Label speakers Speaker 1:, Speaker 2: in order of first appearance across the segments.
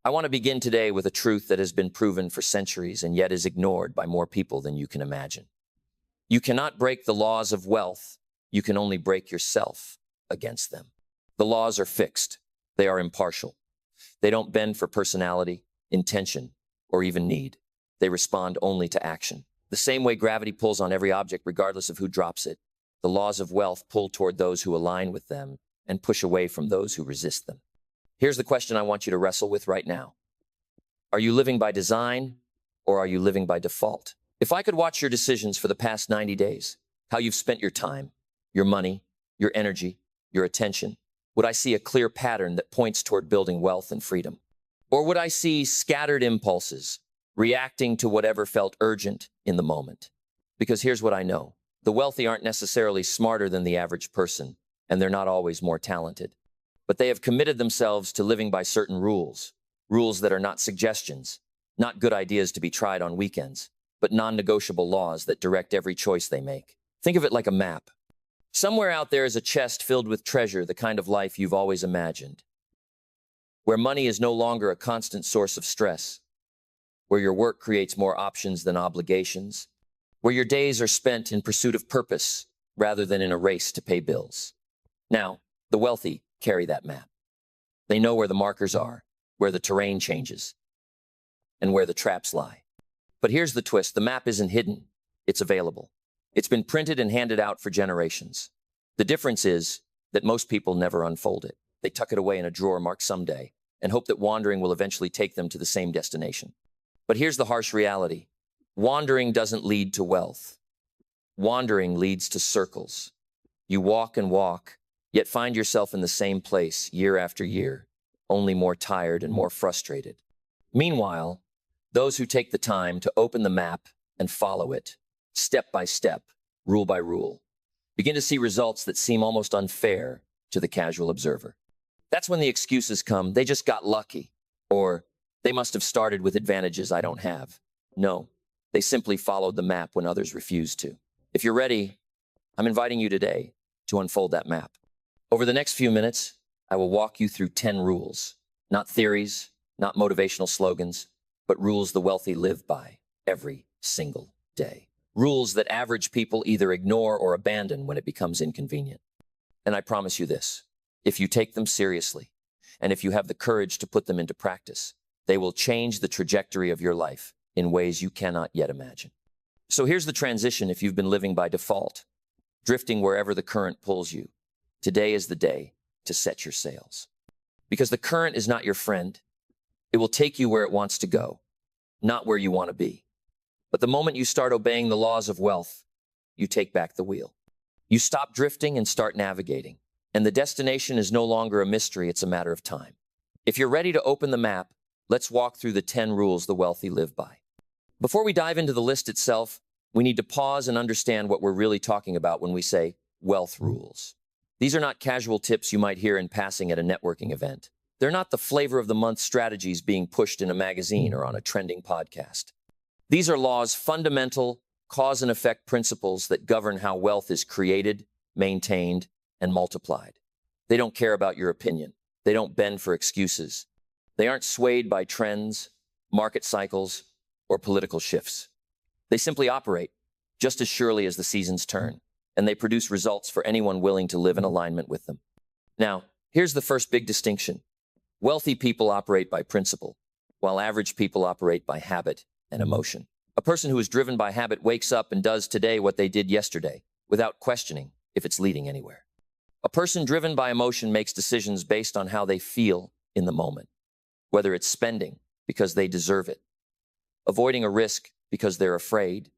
Speaker 1: I want to begin today with a truth that has been proven for centuries and yet is ignored by more people than you can imagine. You cannot break the laws of wealth. You can only break yourself against them. The laws are fixed. They are impartial. They don't bend for personality, intention, or even need. They respond only to action. The same way gravity pulls on every object regardless of who drops it, the laws of wealth pull toward those who align with them and push away from those who resist them. Here's the question I want you to wrestle with right now. Are you living by design or are you living by default? If I could watch your decisions for the past 90 days, how you've spent your time, your money, your energy, your attention, would I see a clear pattern that points toward building wealth and freedom? Or would I see scattered impulses, reacting to whatever felt urgent in the moment? Because here's what I know. The wealthy aren't necessarily smarter than the average person, and they're not always more talented. But they have committed themselves to living by certain rules that are not suggestions, not good ideas to be tried on weekends, but non-negotiable laws that direct every choice they make. Think of it like a map. Somewhere out there is a chest filled with treasure, the kind of life you've always imagined, where money is no longer a constant source of stress, where your work creates more options than obligations, where your days are spent in pursuit of purpose rather than in a race to pay bills. Now, the wealthy carry that map. They know where the markers are, where the terrain changes, and where the traps lie. But here's the twist. The map isn't hidden. It's available. It's been printed and handed out for generations. The difference is that most people never unfold it. They tuck it away in a drawer marked someday and hope that wandering will eventually take them to the same destination. But here's the harsh reality. Wandering doesn't lead to wealth. Wandering leads to circles. You walk and walk, yet find yourself in the same place year after year, only more tired and more frustrated. Meanwhile, those who take the time to open the map and follow it, step by step, rule by rule, begin to see results that seem almost unfair to the casual observer. That's when the excuses come. They just got lucky, or they must have started with advantages I don't have. No, they simply followed the map when others refused to. If you're ready, I'm inviting you today to unfold that map. Over the next few minutes, I will walk you through 10 rules, not theories, not motivational slogans, but rules the wealthy live by every single day. Rules that average people either ignore or abandon when it becomes inconvenient. And I promise you this, if you take them seriously, and if you have the courage to put them into practice, they will change the trajectory of your life in ways you cannot yet imagine. So here's the transition if you've been living by default, drifting wherever the current pulls you. Today is the day to set your sails. Because the current is not your friend. It will take you where it wants to go, not where you want to be. But the moment you start obeying the laws of wealth, you take back the wheel. You stop drifting and start navigating. And the destination is no longer a mystery, it's a matter of time. If you're ready to open the map, let's walk through the 10 rules the wealthy live by. Before we dive into the list itself, we need to pause and understand what we're really talking about when we say wealth rules. These are not casual tips you might hear in passing at a networking event. They're not the flavor of the month strategies being pushed in a magazine or on a trending podcast. These are laws, fundamental cause and effect principles that govern how wealth is created, maintained, and multiplied. They don't care about your opinion. They don't bend for excuses. They aren't swayed by trends, market cycles, or political shifts. They simply operate just as surely as the seasons turn, and they produce results for anyone willing to live in alignment with them. Now, here's the first big distinction. Wealthy people operate by principle, while average people operate by habit and emotion. A person who is driven by habit wakes up and does today what they did yesterday, without questioning if it's leading anywhere. A person driven by emotion makes decisions based on how they feel in the moment, whether it's spending because they deserve it, avoiding a risk because they're afraid,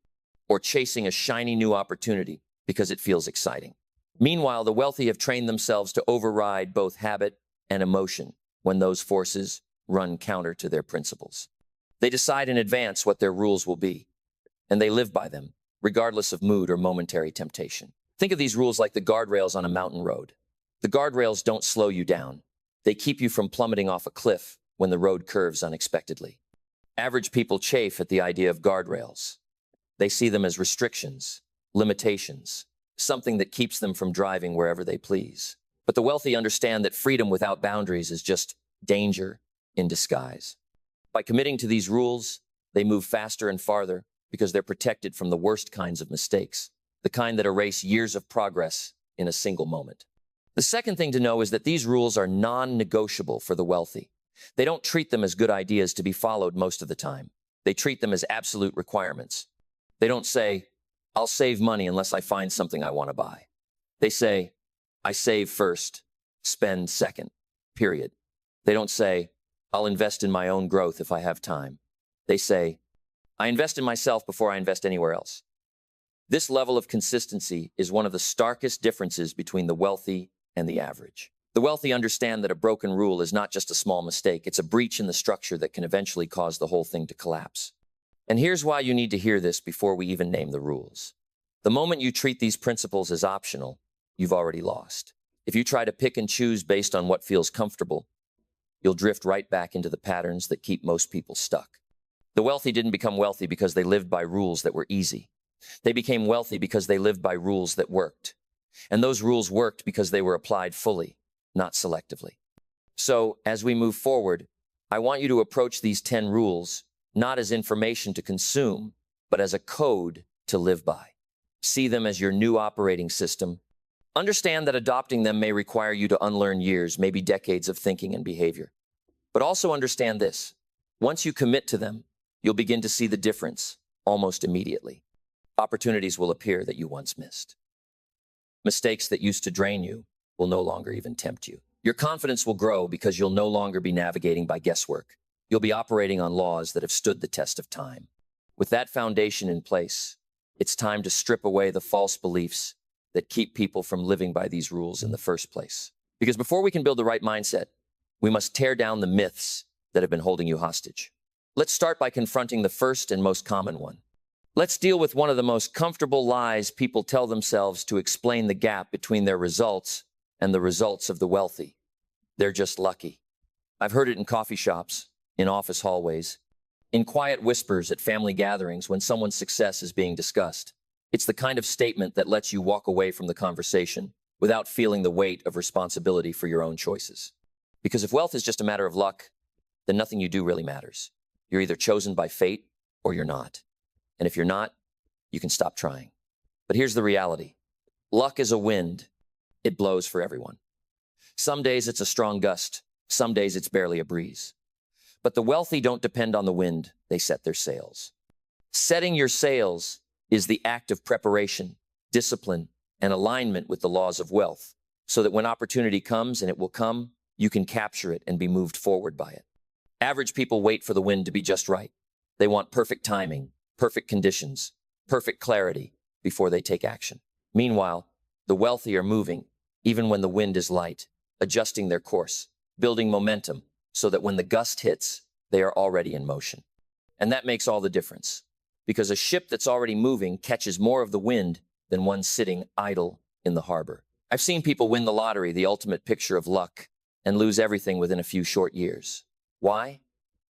Speaker 1: or chasing a shiny new opportunity because it feels exciting. Meanwhile, the wealthy have trained themselves to override both habit and emotion when those forces run counter to their principles. They decide in advance what their rules will be, and they live by them, regardless of mood or momentary temptation. Think of these rules like the guardrails on a mountain road. The guardrails don't slow you down. They keep you from plummeting off a cliff when the road curves unexpectedly. Average people chafe at the idea of guardrails. They see them as restrictions, limitations, something that keeps them from driving wherever they please. But the wealthy understand that freedom without boundaries is just danger, in disguise. By committing to these rules, they move faster and farther because they're protected from the worst kinds of mistakes, the kind that erase years of progress in a single moment. The second thing to know is that these rules are non-negotiable for the wealthy. They don't treat them as good ideas to be followed most of the time. They treat them as absolute requirements. They don't say, I'll save money unless I find something I want to buy. They say, I save first, spend second, period. They don't say, I'll invest in my own growth if I have time. They say, I invest in myself before I invest anywhere else. This level of consistency is one of the starkest differences between the wealthy and the average. The wealthy understand that a broken rule is not just a small mistake, it's a breach in the structure that can eventually cause the whole thing to collapse. And here's why you need to hear this before we even name the rules. The moment you treat these principles as optional, you've already lost. If you try to pick and choose based on what feels comfortable, you'll drift right back into the patterns that keep most people stuck. The wealthy didn't become wealthy because they lived by rules that were easy. They became wealthy because they lived by rules that worked. And those rules worked because they were applied fully, not selectively. So, as we move forward, I want you to approach these 10 rules not as information to consume, but as a code to live by. See them as your new operating system. Understand that adopting them may require you to unlearn years, maybe decades of thinking and behavior. But also understand this. Once you commit to them, you'll begin to see the difference almost immediately. Opportunities will appear that you once missed. Mistakes that used to drain you will no longer even tempt you. Your confidence will grow because you'll no longer be navigating by guesswork. You'll be operating on laws that have stood the test of time. With that foundation in place, it's time to strip away the false beliefs that keep people from living by these rules in the first place. Because before we can build the right mindset, we must tear down the myths that have been holding you hostage. Let's start by confronting the first and most common one. Let's deal with one of the most comfortable lies people tell themselves to explain the gap between their results and the results of the wealthy. They're just lucky. I've heard it in coffee shops, in office hallways, in quiet whispers at family gatherings when someone's success is being discussed. It's the kind of statement that lets you walk away from the conversation without feeling the weight of responsibility for your own choices. Because if wealth is just a matter of luck, then nothing you do really matters. You're either chosen by fate or you're not. And if you're not, you can stop trying. But here's the reality. Luck is a wind. It blows for everyone. Some days it's a strong gust. Some days it's barely a breeze. But the wealthy don't depend on the wind. They set their sails. Setting your sails is the act of preparation, discipline, and alignment with the laws of wealth, so that when opportunity comes, and it will come, you can capture it and be moved forward by it. Average people wait for the wind to be just right. They want perfect timing, perfect conditions, perfect clarity before they take action. Meanwhile, the wealthy are moving, even when the wind is light, adjusting their course, building momentum, so that when the gust hits, they are already in motion. And that makes all the difference, because a ship that's already moving catches more of the wind than one sitting idle in the harbor. I've seen people win the lottery, the ultimate picture of luck, and lose everything within a few short years. Why?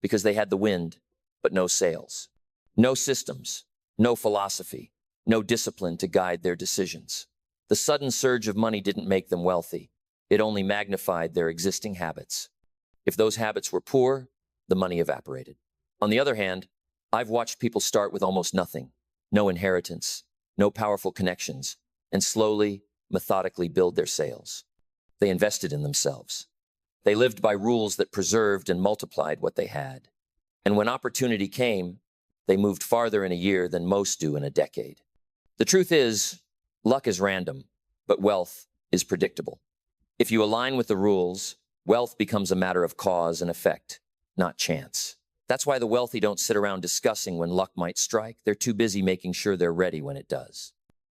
Speaker 1: Because they had the wind, but no sails. No systems, no philosophy, no discipline to guide their decisions. The sudden surge of money didn't make them wealthy. It only magnified their existing habits. If those habits were poor, the money evaporated. On the other hand, I've watched people start with almost nothing, no inheritance, no powerful connections, and slowly, methodically build their sails. They invested in themselves. They lived by rules that preserved and multiplied what they had. And when opportunity came, they moved farther in a year than most do in a decade. The truth is, luck is random, but wealth is predictable. If you align with the rules, wealth becomes a matter of cause and effect, not chance. That's why the wealthy don't sit around discussing when luck might strike. They're too busy making sure they're ready when it does.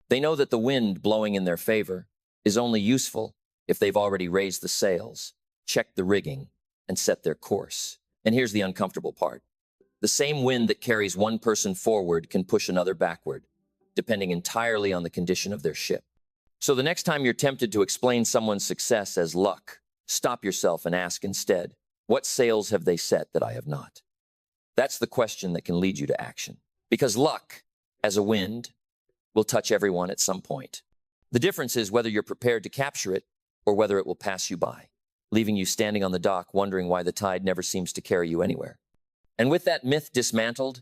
Speaker 1: They know that the wind blowing in their favor is only useful if they've already raised the sails, checked the rigging, and set their course. And here's the uncomfortable part. The same wind that carries one person forward can push another backward, depending entirely on the condition of their ship. So the next time you're tempted to explain someone's success as luck, stop yourself and ask instead, what sails have they set that I have not? That's the question that can lead you to action. Because luck, as a wind, will touch everyone at some point. The difference is whether you're prepared to capture it or whether it will pass you by. leaving you standing on the dock wondering why the tide never seems to carry you anywhere. And with that myth dismantled,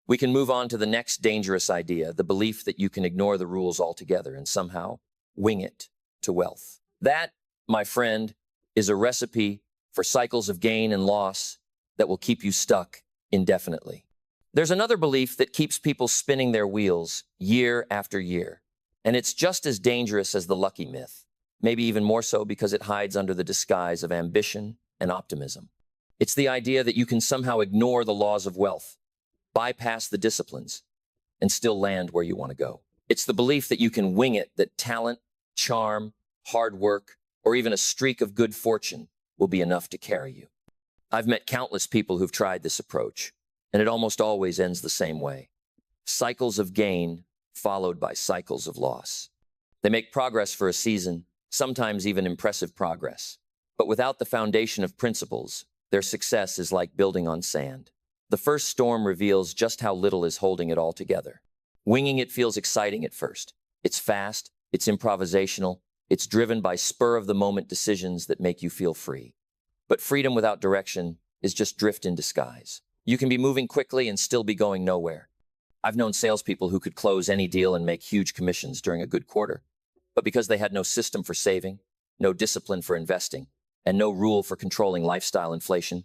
Speaker 1: we can move on to the next dangerous idea, the belief that you can ignore the rules altogether and somehow wing it to wealth. That, my friend, is a recipe for cycles of gain and loss that will keep you stuck indefinitely. There's another belief that keeps people spinning their wheels year after year, and it's just as dangerous as the lucky myth, maybe even more so because it hides under the disguise of ambition and optimism. It's the idea that you can somehow ignore the laws of wealth, bypass the disciplines, and still land where you want to go. It's the belief that you can wing it, that talent, charm, hard work, or even a streak of good fortune will be enough to carry you. I've met countless people who've tried this approach, and it almost always ends the same way. Cycles of gain followed by cycles of loss. They make progress for a season, sometimes even impressive progress. But without the foundation of principles, their success is like building on sand. The first storm reveals just how little is holding it all together. Winging it feels exciting at first. It's fast, it's improvisational, it's driven by spur-of-the-moment decisions that make you feel free. But freedom without direction is just drift in disguise. You can be moving quickly and still be going nowhere. I've known salespeople who could close any deal and make huge commissions during a good quarter. But because they had no system for saving, no discipline for investing, and no rule for controlling lifestyle inflation,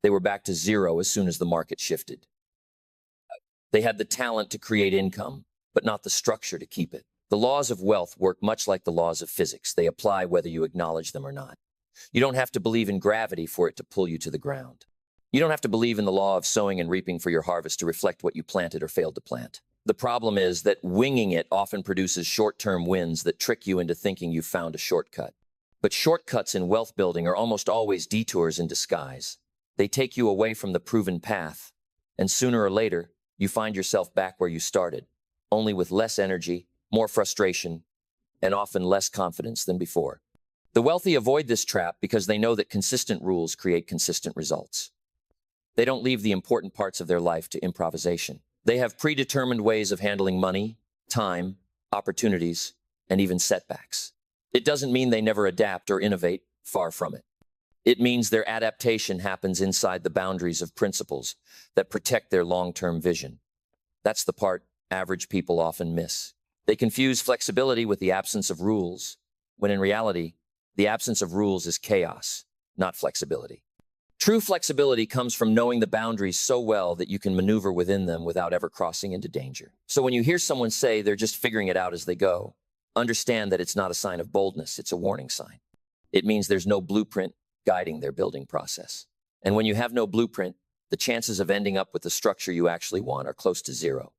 Speaker 1: they were back to zero as soon as the market shifted. They had the talent to create income, but not the structure to keep it. The laws of wealth work much like the laws of physics. They apply whether you acknowledge them or not. You don't have to believe in gravity for it to pull you to the ground. You don't have to believe in the law of sowing and reaping for your harvest to reflect what you planted or failed to plant. The problem is that winging it often produces short-term wins that trick you into thinking you've found a shortcut. But shortcuts in wealth building are almost always detours in disguise. They take you away from the proven path, and sooner or later, you find yourself back where you started, only with less energy, more frustration, and often less confidence than before. The wealthy avoid this trap because they know that consistent rules create consistent results. They don't leave the important parts of their life to improvisation. They have predetermined ways of handling money, time, opportunities, and even setbacks. It doesn't mean they never adapt or innovate, far from it. It means their adaptation happens inside the boundaries of principles that protect their long-term vision. That's the part average people often miss. They confuse flexibility with the absence of rules, when in reality, the absence of rules is chaos, not flexibility. True flexibility comes from knowing the boundaries so well that you can maneuver within them without ever crossing into danger. So when you hear someone say they're just figuring it out as they go, understand that it's not a sign of boldness, it's a warning sign. It means there's no blueprint guiding their building process. And when you have no blueprint, the chances of ending up with the structure you actually want are close to zero.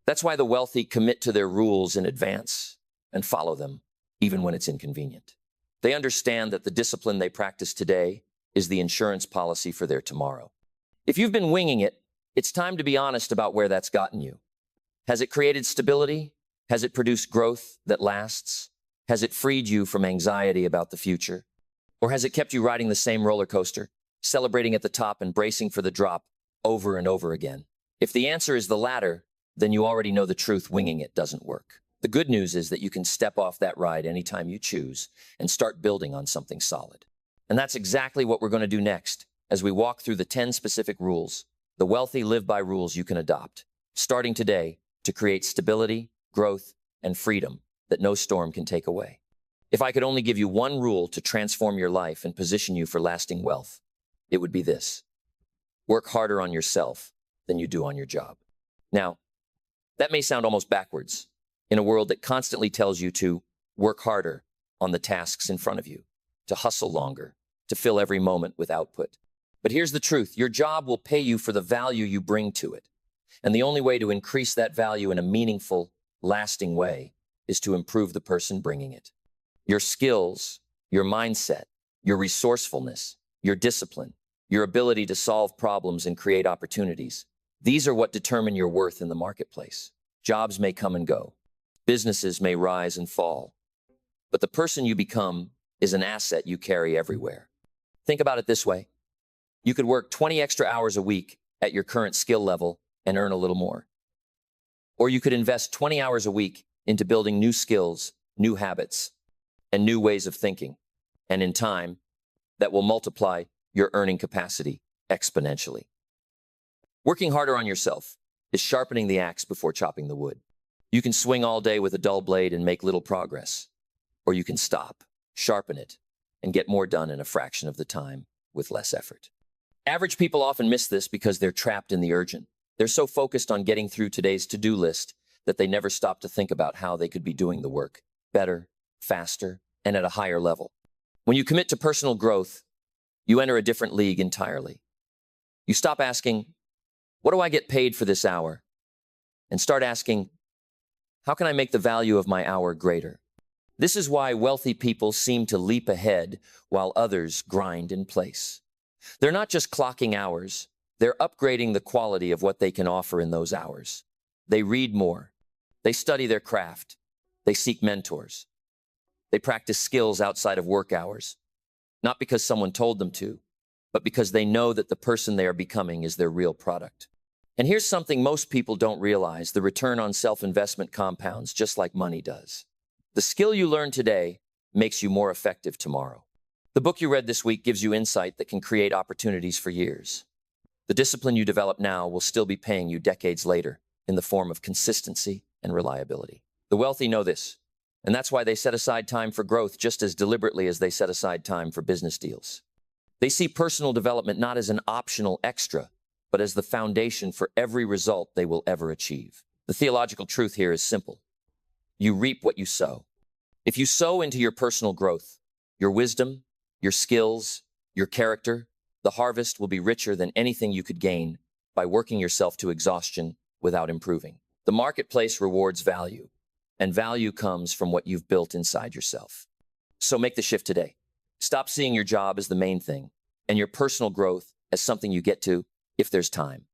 Speaker 1: That's why the wealthy commit to their rules in advance and follow them, even when it's inconvenient. They understand that the discipline they practice today is the insurance policy for their tomorrow. If you've been winging it, it's time to be honest about where that's gotten you. Has it created stability? Has it produced growth that lasts? Has it freed you from anxiety about the future? Or has it kept you riding the same roller coaster, celebrating at the top and bracing for the drop over and over again? If the answer is the latter, then you already know the truth: winging it doesn't work. The good news is that you can step off that ride anytime you choose and start building on something solid. And that's exactly what we're going to do next, as we walk through the 10 specific rules. The wealthy live by rules you can adopt, starting today, to create stability, growth, and freedom that no storm can take away. If I could only give you one rule to transform your life and position you for lasting wealth, it would be this: work harder on yourself than you do on your job. Now, that may sound almost backwards in a world that constantly tells you to work harder on the tasks in front of you, to hustle longer, to fill every moment with output. But here's the truth: your job will pay you for the value you bring to it. And the only way to increase that value in a meaningful, lasting way is to improve the person bringing it. Your skills, your mindset, your resourcefulness, your discipline, your ability to solve problems and create opportunities. These are what determine your worth in the marketplace. Jobs may come and go. Businesses may rise and fall. But the person you become is an asset you carry everywhere. Think about it this way: you could work 20 extra hours a week at your current skill level and earn a little more. Or you could invest 20 hours a week into building new skills, new habits, and new ways of thinking. And in time, that will multiply your earning capacity exponentially. Working harder on yourself is sharpening the axe before chopping the wood. You can swing all day with a dull blade and make little progress, or you can stop, sharpen it, and get more done in a fraction of the time with less effort. Average people often miss this because they're trapped in the urgent. They're so focused on getting through today's to-do list that they never stop to think about how they could be doing the work better, faster, and at a higher level. When you commit to personal growth, you enter a different league entirely. You stop asking, what do I get paid for this hour? And start asking, how can I make the value of my hour greater? This is why wealthy people seem to leap ahead while others grind in place. They're not just clocking hours, they're upgrading the quality of what they can offer in those hours. They read more. They study their craft. They seek mentors. They practice skills outside of work hours, not because someone told them to, but because they know that the person they are becoming is their real product. And here's something most people don't realize: the return on self-investment compounds just like money does. The skill you learn today makes you more effective tomorrow. The book you read this week gives you insight that can create opportunities for years. The discipline you develop now will still be paying you decades later in the form of consistency and reliability. The wealthy know this, and that's why they set aside time for growth just as deliberately as they set aside time for business deals. They see personal development not as an optional extra, but as the foundation for every result they will ever achieve. The theological truth here is simple. You reap what you sow. If you sow into your personal growth, your wisdom, your skills, your character, the harvest will be richer than anything you could gain by working yourself to exhaustion without improving. The marketplace rewards value, and value comes from what you've built inside yourself. So make the shift today. Stop seeing your job as the main thing and your personal growth as something you get to if there's time.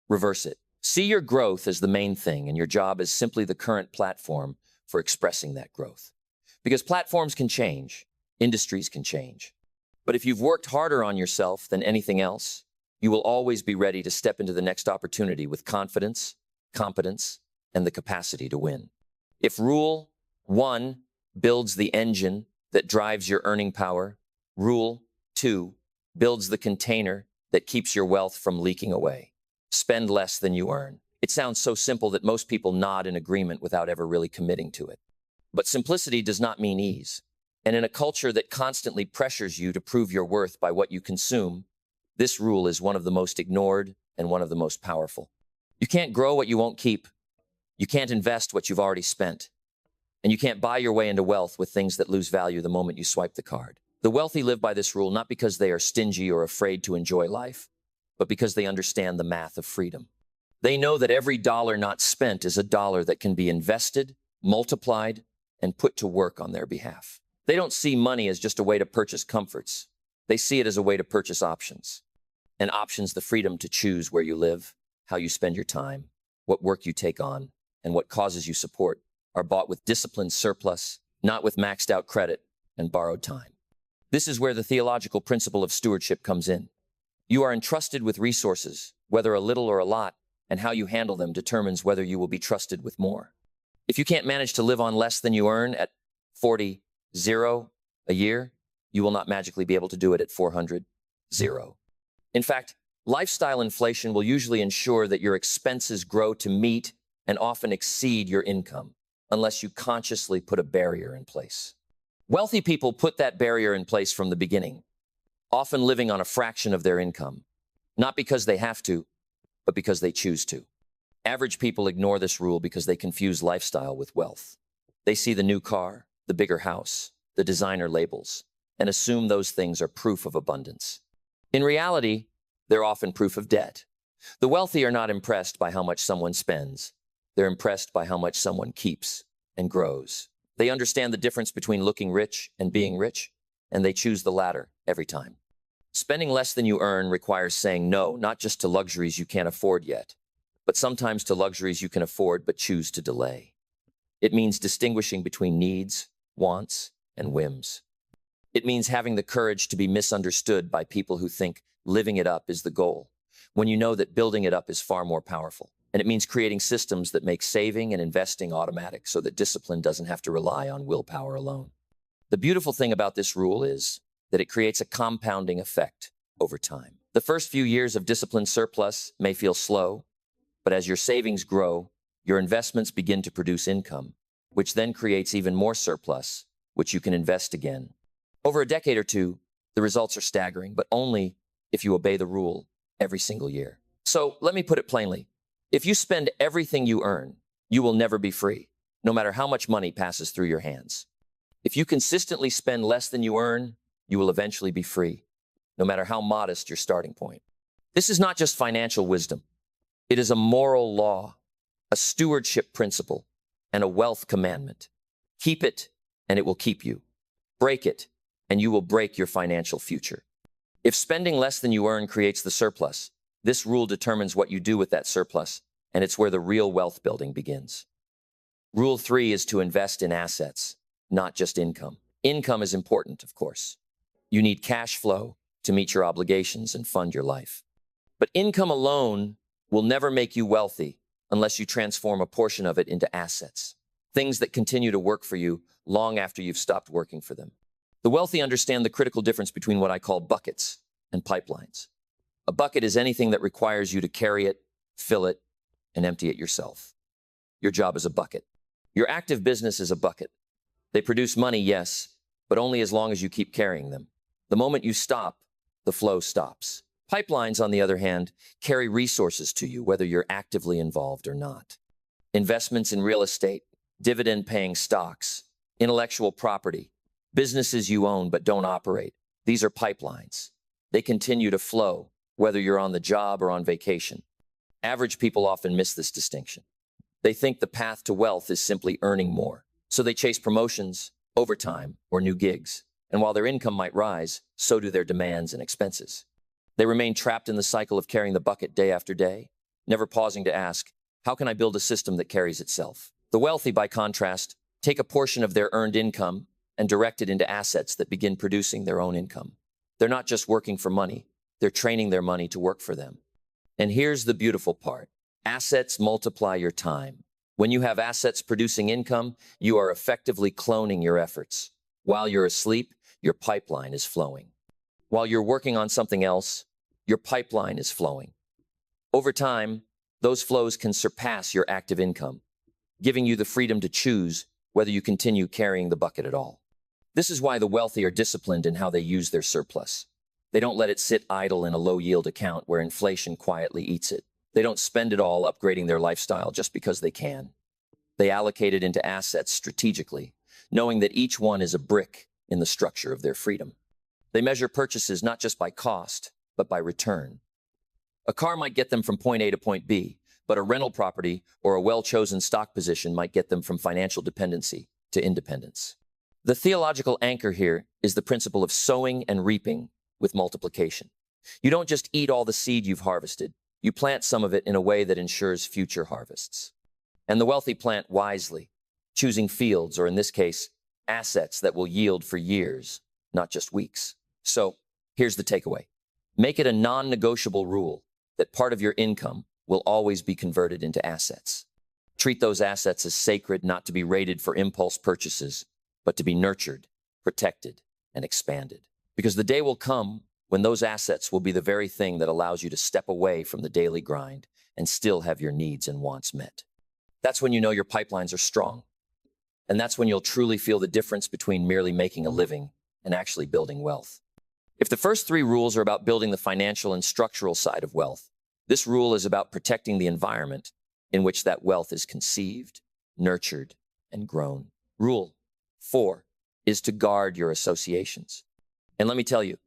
Speaker 1: Reverse it. See your growth as the main thing and your job as simply the current platform for expressing that growth. Because platforms can change, industries can change. But if you've worked harder on yourself than anything else, you will always be ready to step into the next opportunity with confidence, competence, and the capacity to win. If Rule 1 builds the engine that drives your earning power, Rule 2 builds the container that keeps your wealth from leaking away. Spend less than you earn. It sounds so simple that most people nod in agreement without ever really committing to it. But simplicity does not mean ease. And in a culture that constantly pressures you to prove your worth by what you consume, this rule is one of the most ignored and one of the most powerful. You can't grow what you won't keep. You can't invest what you've already spent. And you can't buy your way into wealth with things that lose value the moment you swipe the card. The wealthy live by this rule not because they are stingy or afraid to enjoy life, but because they understand the math of freedom. They know that every dollar not spent is a dollar that can be invested, multiplied, and put to work on their behalf. They don't see money as just a way to purchase comforts. They see it as a way to purchase options. And options, the freedom to choose where you live, how you spend your time, what work you take on, and what causes you support, are bought with disciplined surplus, not with maxed out credit and borrowed time. This is where the theological principle of stewardship comes in. You are entrusted with resources, whether a little or a lot, and how you handle them determines whether you will be trusted with more. If you can't manage to live on less than you earn at 40 a year, you will not magically be able to do it at 400. In fact, lifestyle inflation will usually ensure that your expenses grow to meet and often exceed your income, unless you consciously put a barrier in place. Wealthy people put that barrier in place from the beginning, often living on a fraction of their income, not because they have to, but because they choose to. Average people ignore this rule because they confuse lifestyle with wealth. They see the new car, the bigger house, the designer labels, and assume those things are proof of abundance. In reality, they're often proof of debt. The wealthy are not impressed by how much someone spends. They're impressed by how much someone keeps and grows. They understand the difference between looking rich and being rich, and they choose the latter every time. Spending less than you earn requires saying no, not just to luxuries you can't afford yet, but sometimes to luxuries you can afford but choose to delay. It means distinguishing between needs, wants, and whims. It means having the courage to be misunderstood by people who think living it up is the goal, when you know that building it up is far more powerful. And it means creating systems that make saving and investing automatic so that discipline doesn't have to rely on willpower alone. The beautiful thing about this rule is that it creates a compounding effect over time. The first few years of disciplined surplus may feel slow, but as your savings grow, your investments begin to produce income, which then creates even more surplus, which you can invest again. Over a decade or two, the results are staggering, but only if you obey the rule every single year. So let me put it plainly. If you spend everything you earn, you will never be free, no matter how much money passes through your hands. If you consistently spend less than you earn, you will eventually be free, no matter how modest your starting point. This is not just financial wisdom. It is a moral law, a stewardship principle, and a wealth commandment. Keep it, and it will keep you. Break it, and you will break your financial future. If spending less than you earn creates the surplus, this rule determines what you do with that surplus, and it's where the real wealth building begins. Rule 3 is to invest in assets, not just income. Income is important, of course. You need cash flow to meet your obligations and fund your life. But income alone will never make you wealthy unless you transform a portion of it into assets, things that continue to work for you long after you've stopped working for them. The wealthy understand the critical difference between what I call buckets and pipelines. A bucket is anything that requires you to carry it, fill it, and empty it yourself. Your job is a bucket. Your active business is a bucket. They produce money, yes, but only as long as you keep carrying them. The moment you stop, the flow stops. Pipelines, on the other hand, carry resources to you, whether you're actively involved or not. Investments in real estate, dividend-paying stocks, intellectual property, businesses you own but don't operate. These are pipelines. They continue to flow, whether you're on the job or on vacation. Average people often miss this distinction. They think the path to wealth is simply earning more. So they chase promotions, overtime, or new gigs. And while their income might rise, so do their demands and expenses. They remain trapped in the cycle of carrying the bucket day after day, never pausing to ask, how can I build a system that carries itself? The wealthy, by contrast, take a portion of their earned income and direct it into assets that begin producing their own income. They're not just working for money, they're training their money to work for them. And here's the beautiful part. Assets multiply your time. When you have assets producing income, you are effectively cloning your efforts. While you're asleep, your pipeline is flowing. While you're working on something else, your pipeline is flowing. Over time, those flows can surpass your active income, giving you the freedom to choose whether you continue carrying the bucket at all. This is why the wealthy are disciplined in how they use their surplus. They don't let it sit idle in a low-yield account where inflation quietly eats it. They don't spend it all upgrading their lifestyle just because they can. They allocate it into assets strategically, knowing that each one is a brick in the structure of their freedom. They measure purchases not just by cost, but by return. A car might get them from point A to point B, but a rental property or a well-chosen stock position might get them from financial dependency to independence. The theological anchor here is the principle of sowing and reaping with multiplication. You don't just eat all the seed you've harvested. You plant some of it in a way that ensures future harvests. And the wealthy plant wisely, choosing fields, or in this case, assets that will yield for years, not just weeks. So here's the takeaway. Make it a non-negotiable rule that part of your income will always be converted into assets. Treat those assets as sacred, not to be rated for impulse purchases, but to be nurtured, protected, and expanded. Because the day will come when those assets will be the very thing that allows you to step away from the daily grind and still have your needs and wants met. That's when you know your pipelines are strong. And that's when you'll truly feel the difference between merely making a living and actually building wealth. If the first 3 rules are about building the financial and structural side of wealth, this rule is about protecting the environment in which that wealth is conceived, nurtured, and grown. Rule 4 is to guard your associations. And let me tell you,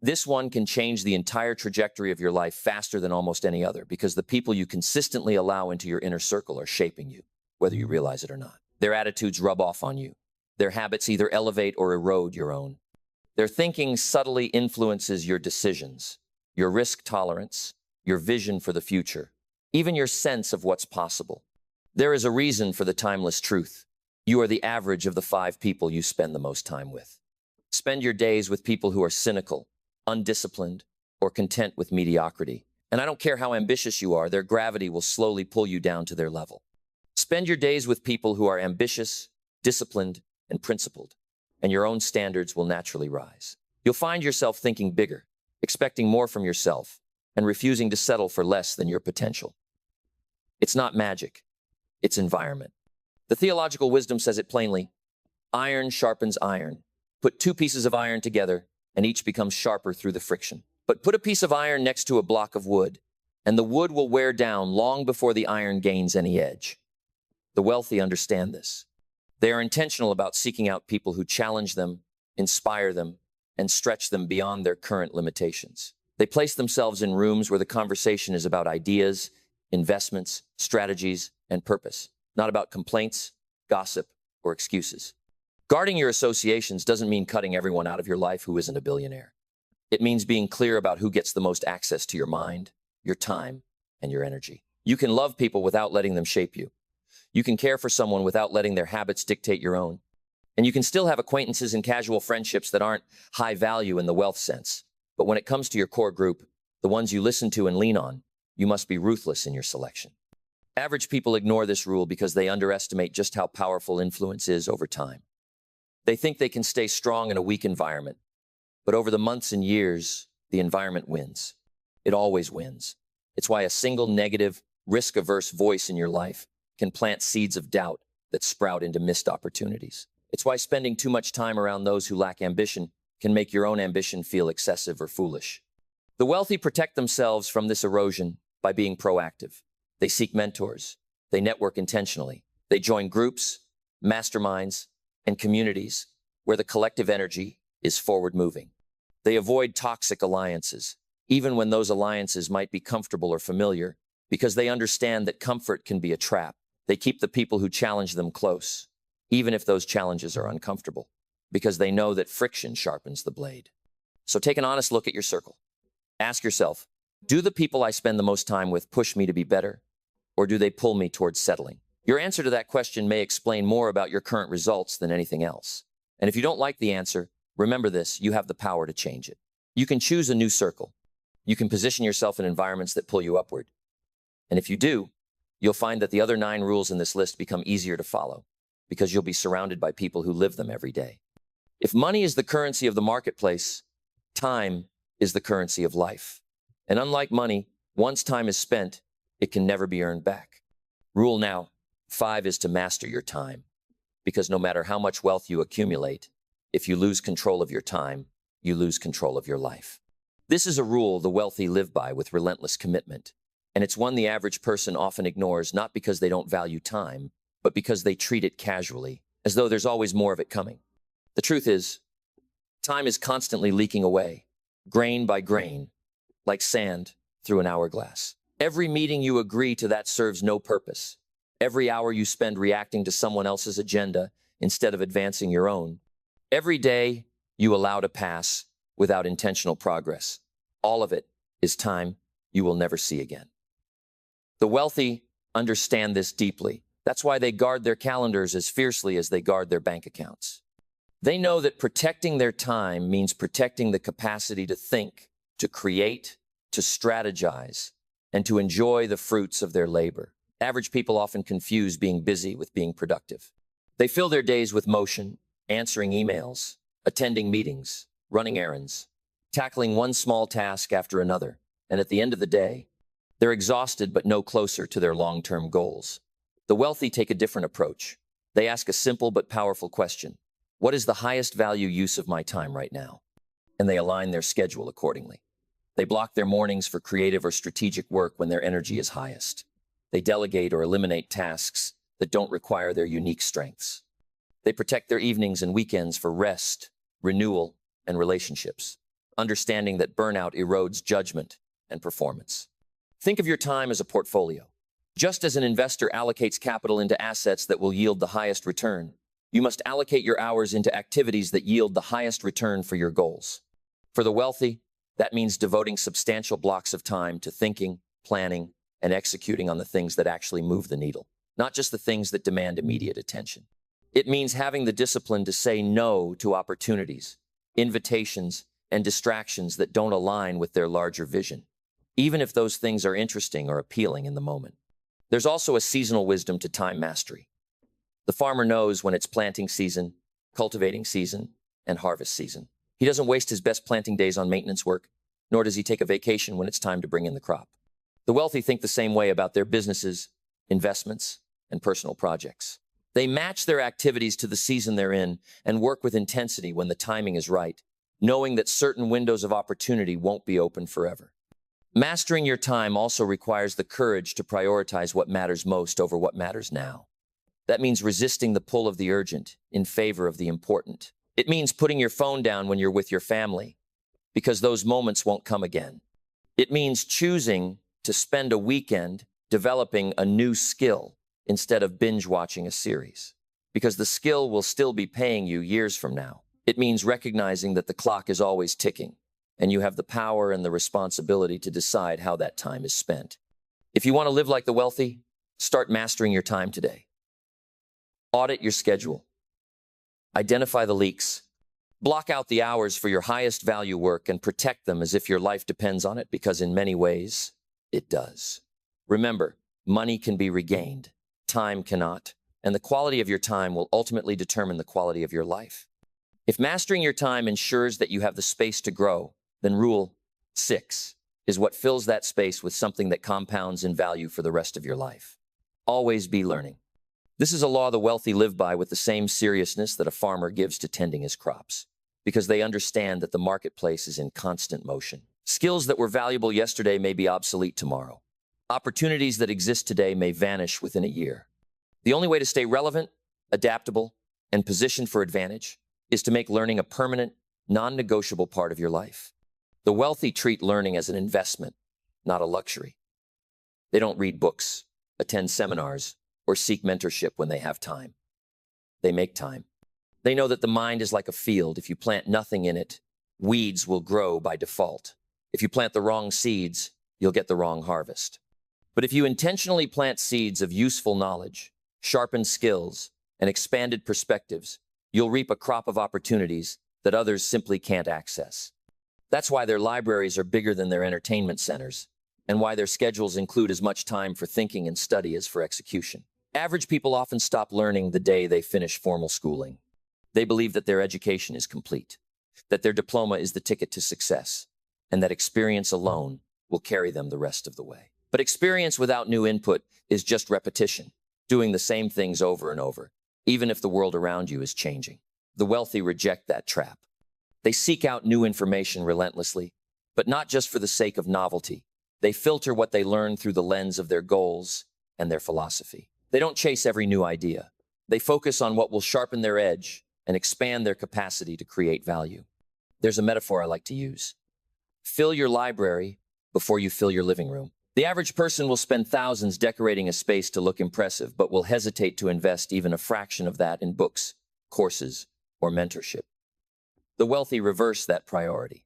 Speaker 1: this one can change the entire trajectory of your life faster than almost any other, because the people you consistently allow into your inner circle are shaping you, whether you realize it or not. Their attitudes rub off on you. Their habits either elevate or erode your own. Their thinking subtly influences your decisions, your risk tolerance, your vision for the future, even your sense of what's possible. There is a reason for the timeless truth. You are the average of the 5 people you spend the most time with. Spend your days with people who are cynical, undisciplined, or content with mediocrity. And I don't care how ambitious you are, their gravity will slowly pull you down to their level. Spend your days with people who are ambitious, disciplined, and principled, and your own standards will naturally rise. You'll find yourself thinking bigger, expecting more from yourself, and refusing to settle for less than your potential. It's not magic, it's environment. The theological wisdom says it plainly: iron sharpens iron. Put two pieces of iron together, and each becomes sharper through the friction. But put a piece of iron next to a block of wood, and the wood will wear down long before the iron gains any edge. The wealthy understand this. They are intentional about seeking out people who challenge them, inspire them, and stretch them beyond their current limitations. They place themselves in rooms where the conversation is about ideas, investments, strategies, and purpose, not about complaints, gossip, or excuses. Guarding your associations doesn't mean cutting everyone out of your life who isn't a billionaire. It means being clear about who gets the most access to your mind, your time, and your energy. You can love people without letting them shape you. You can care for someone without letting their habits dictate your own. And you can still have acquaintances and casual friendships that aren't high value in the wealth sense. But when it comes to your core group, the ones you listen to and lean on, you must be ruthless in your selection. Average people ignore this rule because they underestimate just how powerful influence is over time. They think they can stay strong in a weak environment. But over the months and years, the environment wins. It always wins. It's why a single negative, risk-averse voice in your life can plant seeds of doubt that sprout into missed opportunities. It's why spending too much time around those who lack ambition can make your own ambition feel excessive or foolish. The wealthy protect themselves from this erosion by being proactive. They seek mentors. They network intentionally. They join groups, masterminds, and communities where the collective energy is forward-moving. They avoid toxic alliances, even when those alliances might be comfortable or familiar, because they understand that comfort can be a trap. They keep the people who challenge them close, even if those challenges are uncomfortable, because they know that friction sharpens the blade. So take an honest look at your circle. Ask yourself, do the people I spend the most time with push me to be better, or do they pull me towards settling? Your answer to that question may explain more about your current results than anything else. And if you don't like the answer, remember this: you have the power to change it. You can choose a new circle. You can position yourself in environments that pull you upward. And if you do, you'll find that the other 9 rules in this list become easier to follow, because you'll be surrounded by people who live them every day. If money is the currency of the marketplace, time is the currency of life. And unlike money, once time is spent, it can never be earned back. Rule now 5 is to master your time, because no matter how much wealth you accumulate, if you lose control of your time, you lose control of your life. This is a rule the wealthy live by with relentless commitment, and it's one the average person often ignores, not because they don't value time, but because they treat it casually, as though there's always more of it coming. The truth is, time is constantly leaking away, grain by grain, like sand through an hourglass. Every meeting you agree to that serves no purpose. Every hour you spend reacting to someone else's agenda instead of advancing your own. Every day you allow to pass without intentional progress. All of it is time you will never see again. The wealthy understand this deeply. That's why they guard their calendars as fiercely as they guard their bank accounts. They know that protecting their time means protecting the capacity to think, to create, to strategize, and to enjoy the fruits of their labor. Average people often confuse being busy with being productive. They fill their days with motion, answering emails, attending meetings, running errands, tackling one small task after another, and at the end of the day, they're exhausted but no closer to their long-term goals. The wealthy take a different approach. They ask a simple but powerful question: what is the highest value use of my time right now? And they align their schedule accordingly. They block their mornings for creative or strategic work when their energy is highest. They delegate or eliminate tasks that don't require their unique strengths. They protect their evenings and weekends for rest, renewal, and relationships, understanding that burnout erodes judgment and performance. Think of your time as a portfolio. Just as an investor allocates capital into assets that will yield the highest return, you must allocate your hours into activities that yield the highest return for your goals. For the wealthy, that means devoting substantial blocks of time to thinking, planning, and executing on the things that actually move the needle, not just the things that demand immediate attention. It means having the discipline to say no to opportunities, invitations, and distractions that don't align with their larger vision, even if those things are interesting or appealing in the moment. There's also a seasonal wisdom to time mastery. The farmer knows when it's planting season, cultivating season, and harvest season. He doesn't waste his best planting days on maintenance work, nor does he take a vacation when it's time to bring in the crop. The wealthy think the same way about their businesses, investments, and personal projects. They match their activities to the season they're in and work with intensity when the timing is right, knowing that certain windows of opportunity won't be open forever. Mastering your time also requires the courage to prioritize what matters most over what matters now. That means resisting the pull of the urgent in favor of the important. It means putting your phone down when you're with your family, because those moments won't come again. It means choosing to spend a weekend developing a new skill instead of binge watching a series, because the skill will still be paying you years from now. It means recognizing that the clock is always ticking, and you have the power and the responsibility to decide how that time is spent. If you want to live like the wealthy, start mastering your time today. Audit your schedule. Identify the leaks. Block out the hours for your highest value work and protect them as if your life depends on it, because in many ways, it does. Remember, money can be regained, time cannot, and the quality of your time will ultimately determine the quality of your life. If mastering your time ensures that you have the space to grow, then Rule 6 is what fills that space with something that compounds in value for the rest of your life. Always be learning. This is a law the wealthy live by with the same seriousness that a farmer gives to tending his crops, because they understand that the marketplace is in constant motion. Skills that were valuable yesterday may be obsolete tomorrow. Opportunities that exist today may vanish within a year. The only way to stay relevant, adaptable, and positioned for advantage is to make learning a permanent, non-negotiable part of your life. The wealthy treat learning as an investment, not a luxury. They don't read books, attend seminars, or seek mentorship when they have time. They make time. They know that the mind is like a field. If you plant nothing in it, weeds will grow by default. If you plant the wrong seeds, you'll get the wrong harvest. But if you intentionally plant seeds of useful knowledge, sharpened skills, and expanded perspectives, you'll reap a crop of opportunities that others simply can't access. That's why their libraries are bigger than their entertainment centers, and why their schedules include as much time for thinking and study as for execution. Average people often stop learning the day they finish formal schooling. They believe that their education is complete, that their diploma is the ticket to success, and that experience alone will carry them the rest of the way. But experience without new input is just repetition, doing the same things over and over, even if the world around you is changing. The wealthy reject that trap. They seek out new information relentlessly, but not just for the sake of novelty. They filter what they learn through the lens of their goals and their philosophy. They don't chase every new idea. They focus on what will sharpen their edge and expand their capacity to create value. There's a metaphor I like to use. Fill your library before you fill your living room. The average person will spend thousands decorating a space to look impressive, but will hesitate to invest even a fraction of that in books, courses, or mentorship. The wealthy reverse that priority.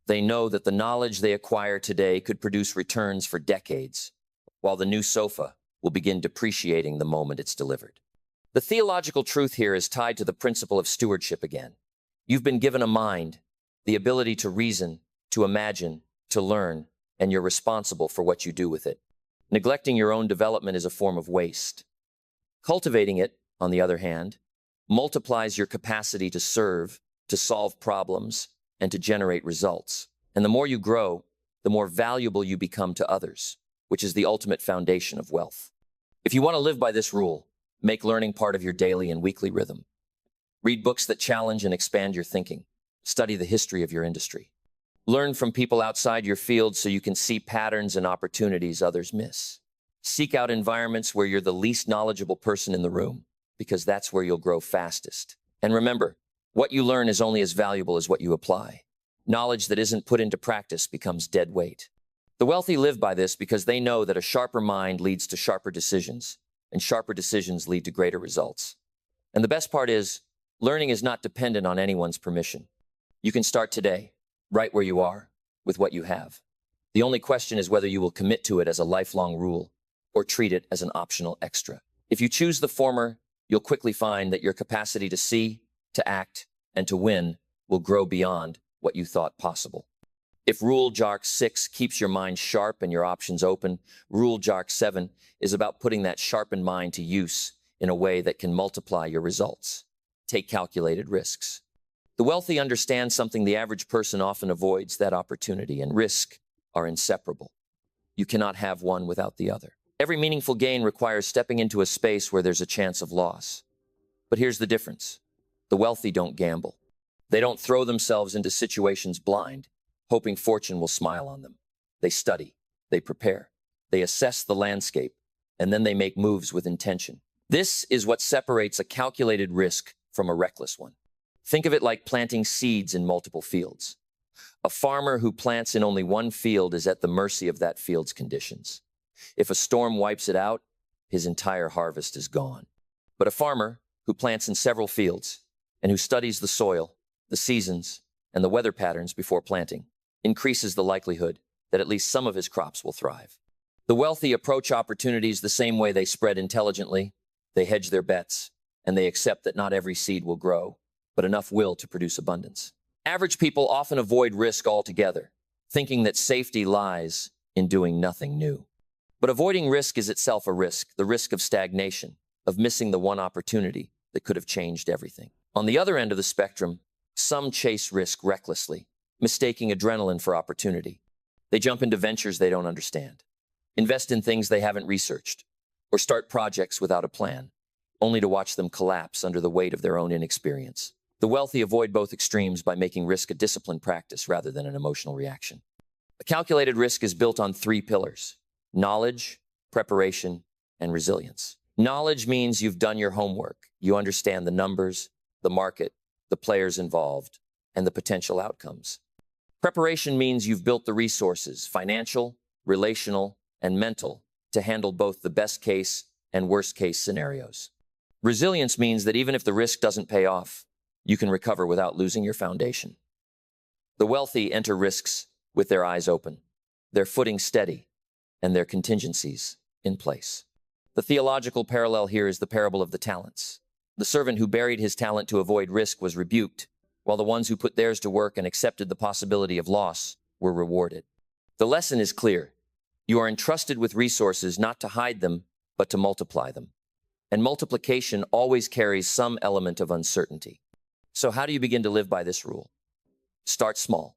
Speaker 1: They know that the knowledge they acquire today could produce returns for decades, while the new sofa will begin depreciating the moment it's delivered. The theological truth here is tied to the principle of stewardship again. You've been given a mind, the ability to reason, to imagine, to learn, and you're responsible for what you do with it. Neglecting your own development is a form of waste. Cultivating it, on the other hand, multiplies your capacity to serve, to solve problems, and to generate results. And the more you grow, the more valuable you become to others, which is the ultimate foundation of wealth. If you want to live by this rule, make learning part of your daily and weekly rhythm. Read books that challenge and expand your thinking. Study the history of your industry. Learn from people outside your field so you can see patterns and opportunities others miss. Seek out environments where you're the least knowledgeable person in the room, because that's where you'll grow fastest. And remember, what you learn is only as valuable as what you apply. Knowledge that isn't put into practice becomes dead weight. The wealthy live by this because they know that a sharper mind leads to sharper decisions, and sharper decisions lead to greater results. And the best part is, learning is not dependent on anyone's permission. You can start today, right where you are, with what you have. The only question is whether you will commit to it as a lifelong rule or treat it as an optional extra. If you choose the former, you'll quickly find that your capacity to see, to act, and to win will grow beyond what you thought possible. If Rule Jark 6 keeps your mind sharp and your options open, Rule Jark 7 is about putting that sharpened mind to use in a way that can multiply your results. Take calculated risks. The wealthy understand something the average person often avoids: that opportunity and risk are inseparable. You cannot have one without the other. Every meaningful gain requires stepping into a space where there's a chance of loss. But here's the difference. The wealthy don't gamble. They don't throw themselves into situations blind, hoping fortune will smile on them. They study, they prepare, they assess the landscape, and then they make moves with intention. This is what separates a calculated risk from a reckless one. Think of it like planting seeds in multiple fields. A farmer who plants in only one field is at the mercy of that field's conditions. If a storm wipes it out, his entire harvest is gone. But a farmer who plants in several fields and who studies the soil, the seasons, and the weather patterns before planting increases the likelihood that at least some of his crops will thrive. The wealthy approach opportunities the same way. They spread intelligently, they hedge their bets, and they accept that not every seed will grow, but enough will to produce abundance. Average people often avoid risk altogether, thinking that safety lies in doing nothing new. But avoiding risk is itself a risk, the risk of stagnation, of missing the one opportunity that could have changed everything. On the other end of the spectrum, some chase risk recklessly, mistaking adrenaline for opportunity. They jump into ventures they don't understand, invest in things they haven't researched, or start projects without a plan, only to watch them collapse under the weight of their own inexperience. The wealthy avoid both extremes by making risk a disciplined practice rather than an emotional reaction. A calculated risk is built on three pillars: knowledge, preparation, and resilience. Knowledge means you've done your homework. You understand the numbers, the market, the players involved, and the potential outcomes. Preparation means you've built the resources, financial, relational, and mental, to handle both the best case and worst case scenarios. Resilience means that even if the risk doesn't pay off, you can recover without losing your foundation. The wealthy enter risks with their eyes open, their footing steady, and their contingencies in place. The theological parallel here is the parable of the talents. The servant who buried his talent to avoid risk was rebuked, while the ones who put theirs to work and accepted the possibility of loss were rewarded. The lesson is clear. You are entrusted with resources not to hide them, but to multiply them. And multiplication always carries some element of uncertainty. So how do you begin to live by this rule? Start small.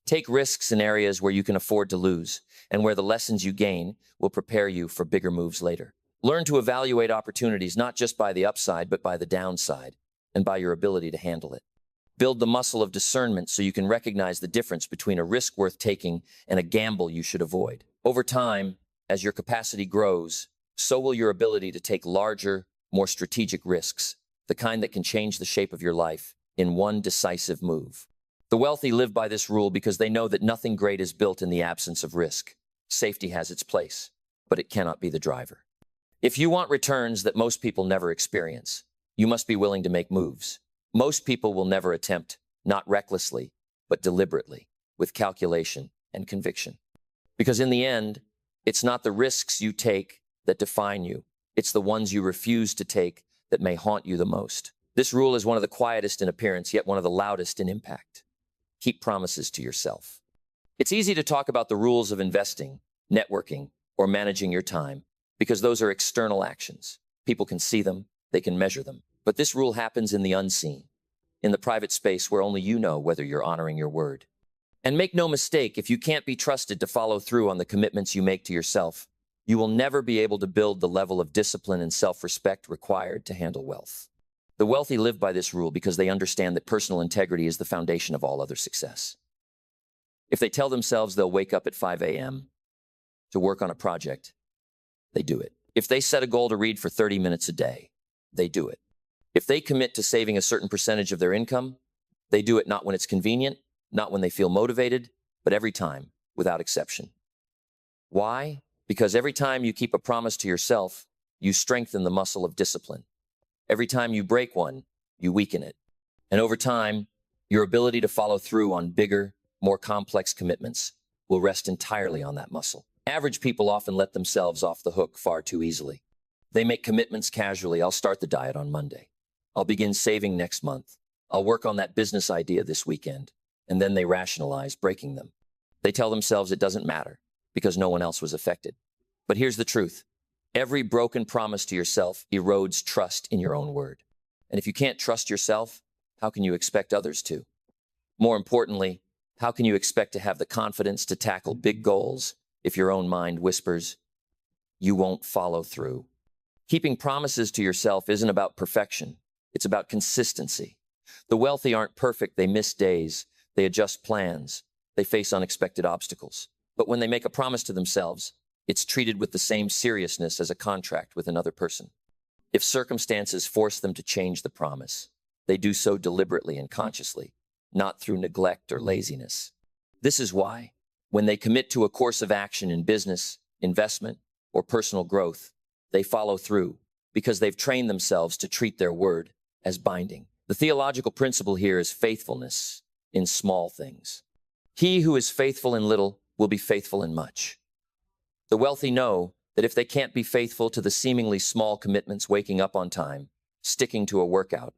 Speaker 1: Take risks in areas where you can afford to lose, and where the lessons you gain will prepare you for bigger moves later. Learn to evaluate opportunities not just by the upside, but by the downside, and by your ability to handle it. Build the muscle of discernment so you can recognize the difference between a risk worth taking and a gamble you should avoid. Over time, as your capacity grows, so will your ability to take larger, more strategic risks, the kind that can change the shape of your life in one decisive move. The wealthy live by this rule because they know that nothing great is built in the absence of risk. Safety has its place, but it cannot be the driver. If you want returns that most people never experience, you must be willing to make moves. Most people will never attempt, not recklessly, but deliberately, with calculation and conviction. Because in the end, it's not the risks you take that define you. It's the ones you refuse to take that may haunt you the most. This rule is one of the quietest in appearance, yet one of the loudest in impact. Keep promises to yourself. It's easy to talk about the rules of investing, networking, or managing your time, because those are external actions. People can see them, they can measure them. But this rule happens in the unseen, in the private space where only you know whether you're honoring your word. And make no mistake, if you can't be trusted to follow through on the commitments you make to yourself, you will never be able to build the level of discipline and self-respect required to handle wealth. The wealthy live by this rule because they understand that personal integrity is the foundation of all other success. If they tell themselves they'll wake up at 5 a.m. to work on a project, they do it. If they set a goal to read for 30 minutes a day, they do it. If they commit to saving a certain percentage of their income, they do it not when it's convenient, not when they feel motivated, but every time, without exception. Why? Because every time you keep a promise to yourself, you strengthen the muscle of discipline. Every time you break one, you weaken it. And over time, your ability to follow through on bigger, more complex commitments will rest entirely on that muscle. Average people often let themselves off the hook far too easily. They make commitments casually. I'll start the diet on Monday. I'll begin saving next month. I'll work on that business idea this weekend. And then they rationalize breaking them. They tell themselves it doesn't matter because no one else was affected. But here's the truth. Every broken promise to yourself erodes trust in your own word. And if you can't trust yourself, how can you expect others to? More importantly, how can you expect to have the confidence to tackle big goals if your own mind whispers, you won't follow through? Keeping promises to yourself isn't about perfection. It's about consistency. The wealthy aren't perfect. They miss days. They adjust plans. They face unexpected obstacles. But when they make a promise to themselves, it's treated with the same seriousness as a contract with another person. If circumstances force them to change the promise, they do so deliberately and consciously, not through neglect or laziness. This is why, when they commit to a course of action in business, investment, or personal growth, they follow through because they've trained themselves to treat their word as binding. The theological principle here is faithfulness in small things. He who is faithful in little will be faithful in much. The wealthy know that if they can't be faithful to the seemingly small commitments, waking up on time, sticking to a workout,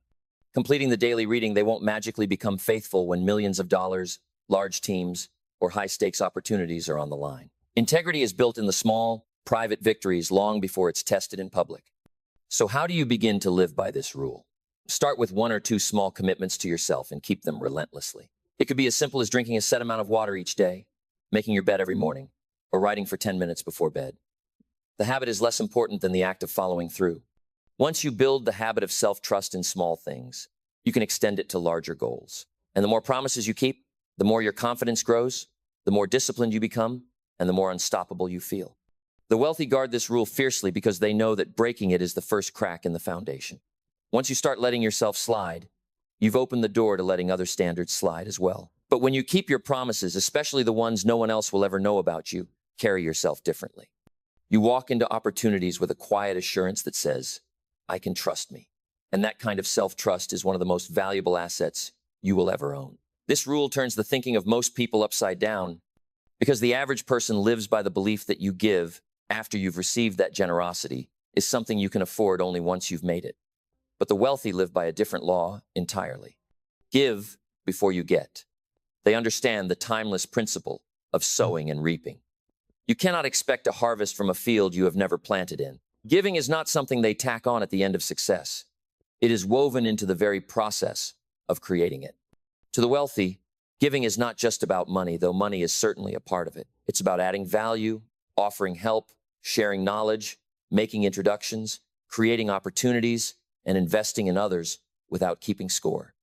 Speaker 1: completing the daily reading, they won't magically become faithful when millions of dollars, large teams, or high-stakes opportunities are on the line. Integrity is built in the small, private victories long before it's tested in public. So how do you begin to live by this rule? Start with 1 or 2 small commitments to yourself and keep them relentlessly. It could be as simple as drinking a set amount of water each day, making your bed every morning, or writing for 10 minutes before bed. The habit is less important than the act of following through. Once you build the habit of self-trust in small things, you can extend it to larger goals. And the more promises you keep, the more your confidence grows, the more disciplined you become, and the more unstoppable you feel. The wealthy guard this rule fiercely because they know that breaking it is the first crack in the foundation. Once you start letting yourself slide, you've opened the door to letting other standards slide as well. But when you keep your promises, especially the ones no one else will ever know about you, carry yourself differently. You walk into opportunities with a quiet assurance that says, I can trust me. And that kind of self-trust is one of the most valuable assets you will ever own. This rule turns the thinking of most people upside down because the average person lives by the belief that you give after you've received that generosity is something you can afford only once you've made it. But the wealthy live by a different law entirely. Give before you get. They understand the timeless principle of sowing and reaping. You cannot expect a harvest from a field you have never planted in. Giving is not something they tack on at the end of success. It is woven into the very process of creating it. To the wealthy, giving is not just about money, though money is certainly a part of it. It's about adding value, offering help, sharing knowledge, making introductions, creating opportunities, and investing in others without keeping score.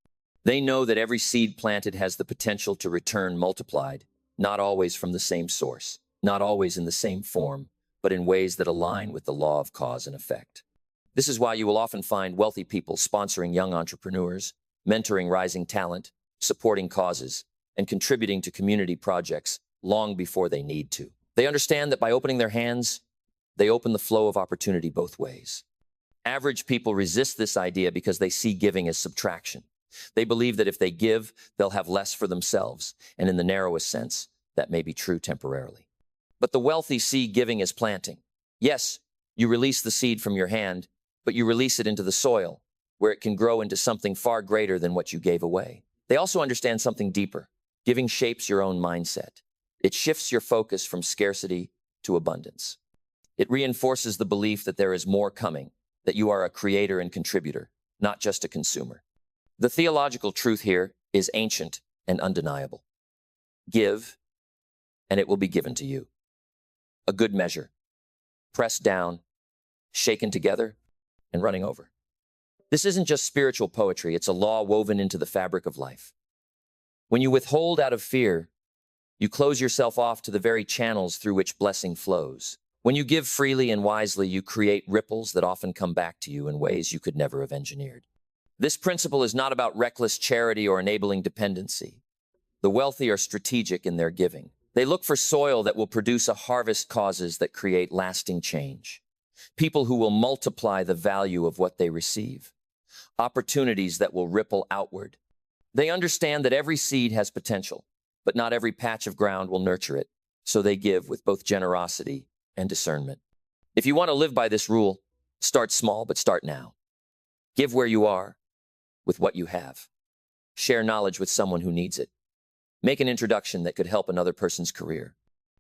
Speaker 1: They know that every seed planted has the potential to return multiplied, not always from the same source, not always in the same form, but in ways that align with the law of cause and effect. This is why you will often find wealthy people sponsoring young entrepreneurs, mentoring rising talent, supporting causes, and contributing to community projects long before they need to. They understand that by opening their hands, they open the flow of opportunity both ways. Average people resist this idea because they see giving as subtraction. They believe that if they give, they'll have less for themselves, and in the narrowest sense, that may be true temporarily. But the wealthy see giving as planting. Yes, you release the seed from your hand, but you release it into the soil, where it can grow into something far greater than what you gave away. They also understand something deeper. Giving shapes your own mindset. It shifts your focus from scarcity to abundance. It reinforces the belief that there is more coming, that you are a creator and contributor, not just a consumer. The theological truth here is ancient and undeniable. Give, and it will be given to you. A good measure, pressed down, shaken together, and running over. This isn't just spiritual poetry, it's a law woven into the fabric of life. When you withhold out of fear, you close yourself off to the very channels through which blessing flows. When you give freely and wisely, you create ripples that often come back to you in ways you could never have engineered. This principle is not about reckless charity or enabling dependency. The wealthy are strategic in their giving. They look for soil that will produce a harvest, causes that create lasting change. People who will multiply the value of what they receive. Opportunities that will ripple outward. They understand that every seed has potential, but not every patch of ground will nurture it. So they give with both generosity and discernment. If you want to live by this rule, start small, but start now. Give where you are, with what you have. Share knowledge with someone who needs it. Make an introduction that could help another person's career.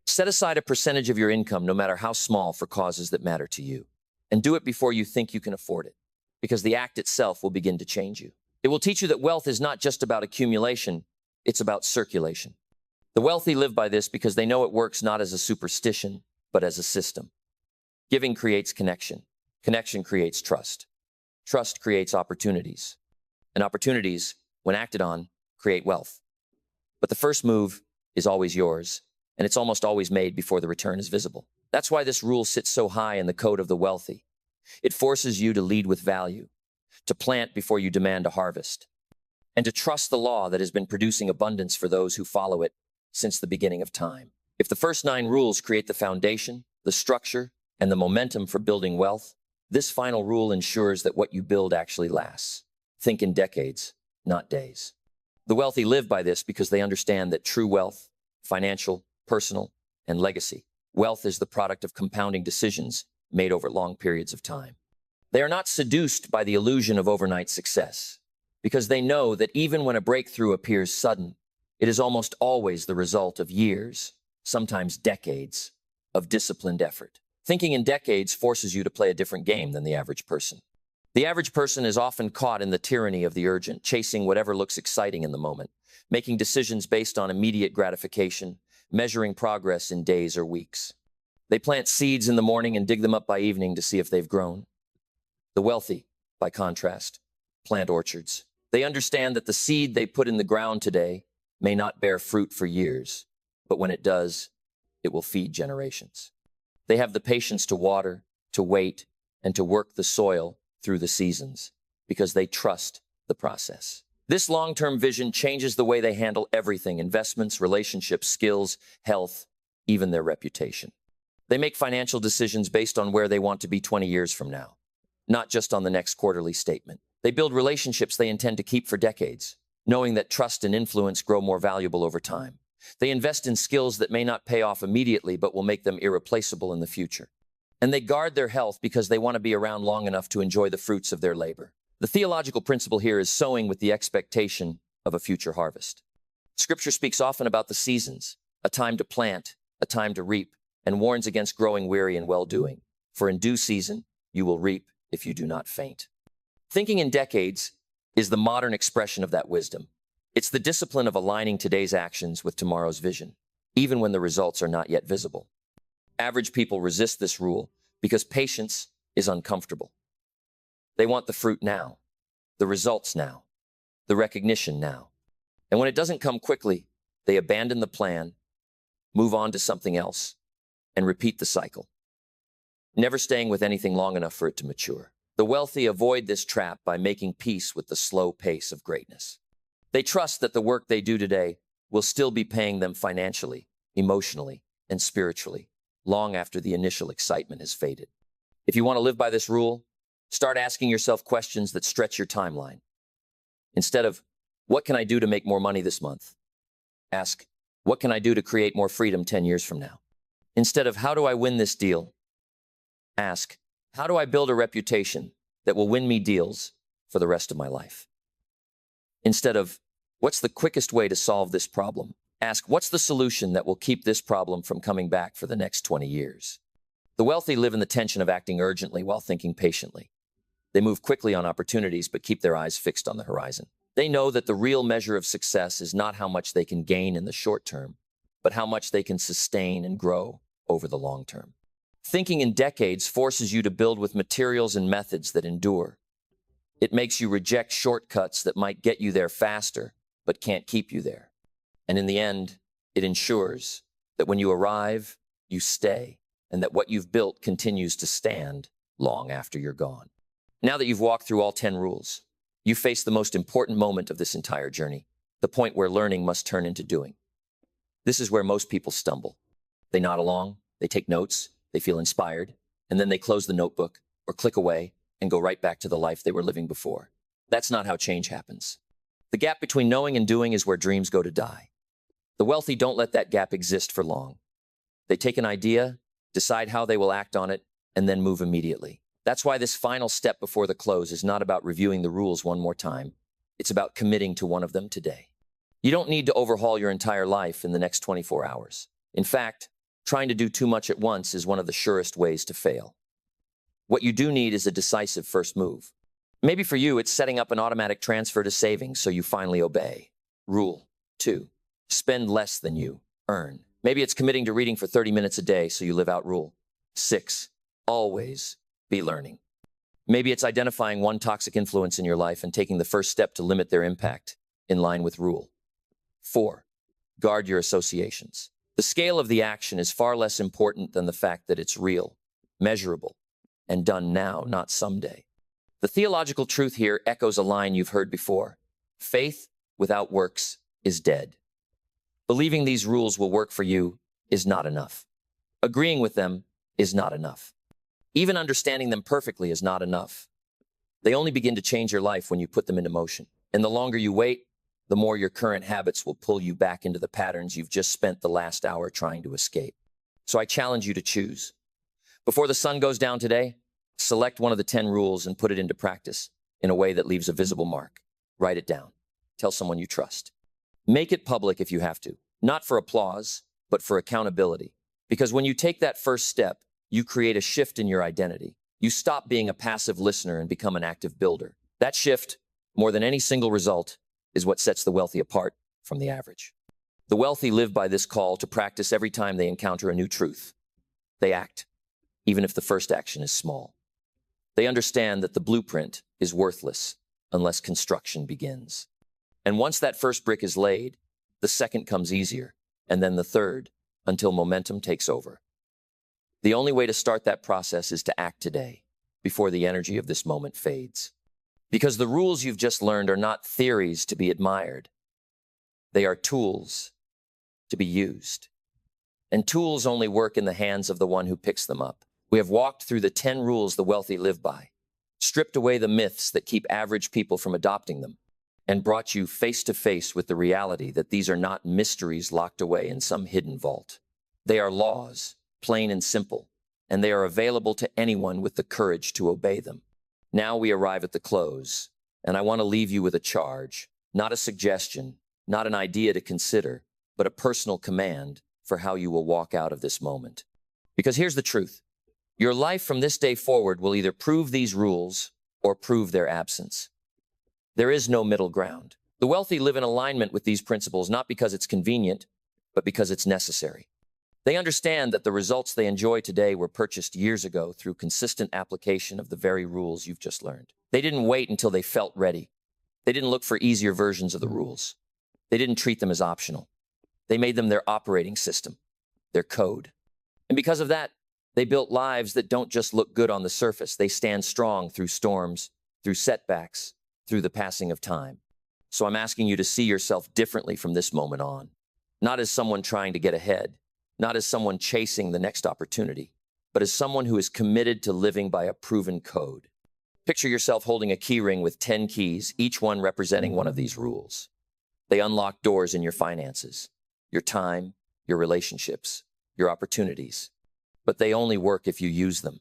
Speaker 1: Set aside a percentage of your income, no matter how small, for causes that matter to you. And do it before you think you can afford it, because the act itself will begin to change you. It will teach you that wealth is not just about accumulation, it's about circulation. The wealthy live by this because they know it works not as a superstition, but as a system. Giving creates connection. Connection creates trust. Trust creates opportunities. And opportunities, when acted on, create wealth. But the first move is always yours, and it's almost always made before the return is visible. That's why this rule sits so high in the code of the wealthy. It forces you to lead with value, to plant before you demand a harvest, and to trust the law that has been producing abundance for those who follow it since the beginning of time. If the first 9 rules create the foundation, the structure, and the momentum for building wealth, this final rule ensures that what you build actually lasts. Think in decades, not days. The wealthy live by this because they understand that true wealth, financial, personal, and legacy, wealth is the product of compounding decisions made over long periods of time. They are not seduced by the illusion of overnight success because they know that even when a breakthrough appears sudden, it is almost always the result of years, sometimes decades, of disciplined effort. Thinking in decades forces you to play a different game than the average person. The average person is often caught in the tyranny of the urgent, chasing whatever looks exciting in the moment, making decisions based on immediate gratification, measuring progress in days or weeks. They plant seeds in the morning and dig them up by evening to see if they've grown. The wealthy, by contrast, plant orchards. They understand that the seed they put in the ground today may not bear fruit for years, but when it does, it will feed generations. They have the patience to water, to wait, and to work the soil through the seasons because they trust the process. This long-term vision changes the way they handle everything: investments, relationships, skills, health, even their reputation. They make financial decisions based on where they want to be 20 years from now, not just on the next quarterly statement. They build relationships they intend to keep for decades, knowing that trust and influence grow more valuable over time. They invest in skills that may not pay off immediately but will make them irreplaceable in the future. And they guard their health because they want to be around long enough to enjoy the fruits of their labor. The theological principle here is sowing with the expectation of a future harvest. Scripture speaks often about the seasons, a time to plant, a time to reap, and warns against growing weary in well-doing. For in due season, you will reap if you do not faint. Thinking in decades is the modern expression of that wisdom. It's the discipline of aligning today's actions with tomorrow's vision, even when the results are not yet visible. Average people resist this rule because patience is uncomfortable. They want the fruit now, the results now, the recognition now. And when it doesn't come quickly, they abandon the plan, move on to something else, and repeat the cycle, never staying with anything long enough for it to mature. The wealthy avoid this trap by making peace with the slow pace of greatness. They trust that the work they do today will still be paying them financially, emotionally, and spiritually, long after the initial excitement has faded. If you want to live by this rule, start asking yourself questions that stretch your timeline. Instead of, what can I do to make more money this month? Ask, what can I do to create more freedom 10 years from now? Instead of, how do I win this deal? Ask, how do I build a reputation that will win me deals for the rest of my life? Instead of, what's the quickest way to solve this problem? Ask, what's the solution that will keep this problem from coming back for the next 20 years? The wealthy live in the tension of acting urgently while thinking patiently. They move quickly on opportunities but keep their eyes fixed on the horizon. They know that the real measure of success is not how much they can gain in the short term, but how much they can sustain and grow over the long term. Thinking in decades forces you to build with materials and methods that endure. It makes you reject shortcuts that might get you there faster, but can't keep you there. And in the end, it ensures that when you arrive, you stay, and that what you've built continues to stand long after you're gone. Now that you've walked through all 10 rules, you face the most important moment of this entire journey, the point where learning must turn into doing. This is where most people stumble. They nod along, they take notes, they feel inspired, and then they close the notebook or click away and go right back to the life they were living before. That's not how change happens. The gap between knowing and doing is where dreams go to die. The wealthy don't let that gap exist for long. They take an idea, decide how they will act on it, and then move immediately. That's why this final step before the close is not about reviewing the rules one more time. It's about committing to one of them today. You don't need to overhaul your entire life in the next 24 hours. In fact, trying to do too much at once is one of the surest ways to fail. What you do need is a decisive first move. Maybe for you, it's setting up an automatic transfer to savings so you finally obey. Rule 2. Spend less than you earn. Maybe it's committing to reading for 30 minutes a day so you live out Rule 6. Always be learning. Maybe it's identifying one toxic influence in your life and taking the first step to limit their impact in line with Rule 4. Guard your associations. The scale of the action is far less important than the fact that it's real, measurable, and done now, not someday. The theological truth here echoes a line you've heard before. Faith without works is dead. Believing these rules will work for you is not enough. Agreeing with them is not enough. Even understanding them perfectly is not enough. They only begin to change your life when you put them into motion. And the longer you wait, the more your current habits will pull you back into the patterns you've just spent the last hour trying to escape. So I challenge you to choose. Before the sun goes down today, select one of the 10 rules and put it into practice in a way that leaves a visible mark. Write it down. Tell someone you trust. Make it public if you have to, not for applause, but for accountability. Because when you take that first step, you create a shift in your identity. You stop being a passive listener and become an active builder. That shift, more than any single result, is what sets the wealthy apart from the average. The wealthy live by this call to practice every time they encounter a new truth. They act, even if the first action is small. They understand that the blueprint is worthless unless construction begins. And once that first brick is laid, the second comes easier, and then the third, until momentum takes over. The only way to start that process is to act today, before the energy of this moment fades. Because the rules you've just learned are not theories to be admired. They are tools to be used. And tools only work in the hands of the one who picks them up. We have walked through the 10 rules the wealthy live by, stripped away the myths that keep average people from adopting them, and brought you face to face with the reality that these are not mysteries locked away in some hidden vault. They are laws, plain and simple, and they are available to anyone with the courage to obey them. Now we arrive at the close, and I want to leave you with a charge, not a suggestion, not an idea to consider, but a personal command for how you will walk out of this moment. Because here's the truth. Your life from this day forward will either prove these rules or prove their absence. There is no middle ground. The wealthy live in alignment with these principles not because it's convenient, but because it's necessary. They understand that the results they enjoy today were purchased years ago through consistent application of the very rules you've just learned. They didn't wait until they felt ready. They didn't look for easier versions of the rules. They didn't treat them as optional. They made them their operating system, their code. And because of that, they built lives that don't just look good on the surface. They stand strong through storms, through setbacks, through the passing of time. So I'm asking you to see yourself differently from this moment on. Not as someone trying to get ahead, not as someone chasing the next opportunity, but as someone who is committed to living by a proven code. Picture yourself holding a key ring with 10 keys, each one representing one of these rules. They unlock doors in your finances, your time, your relationships, your opportunities. But they only work if you use them.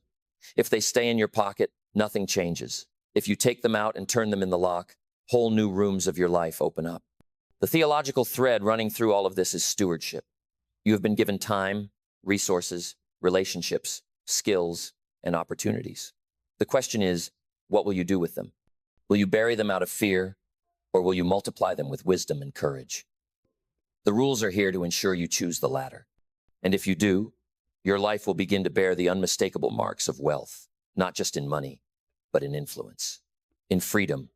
Speaker 1: If they stay in your pocket, nothing changes. If you take them out and turn them in the lock, whole new rooms of your life open up. The theological thread running through all of this is stewardship. You have been given time, resources, relationships, skills, and opportunities. The question is, what will you do with them? Will you bury them out of fear, or will you multiply them with wisdom and courage? The rules are here to ensure you choose the latter. And if you do, your life will begin to bear the unmistakable marks of wealth, not just in money, but in influence, in freedom,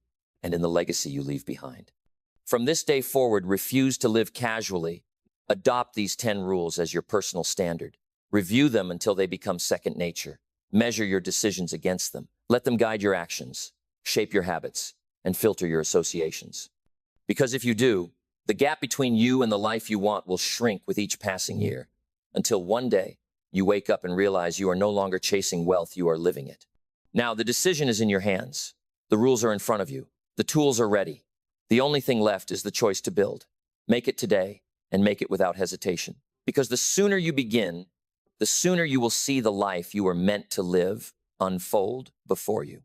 Speaker 1: and in the legacy you leave behind. From this day forward, refuse to live casually. Adopt these 10 rules as your personal standard. Review them until they become second nature. Measure your decisions against them. Let them guide your actions, shape your habits, and filter your associations. Because if you do, the gap between you and the life you want will shrink with each passing year, until one day you wake up and realize you are no longer chasing wealth, you are living it. Now, the decision is in your hands. The rules are in front of you. The tools are ready. The only thing left is the choice to build. Make it today, and make it without hesitation. Because the sooner you begin, the sooner you will see the life you were meant to live unfold before you.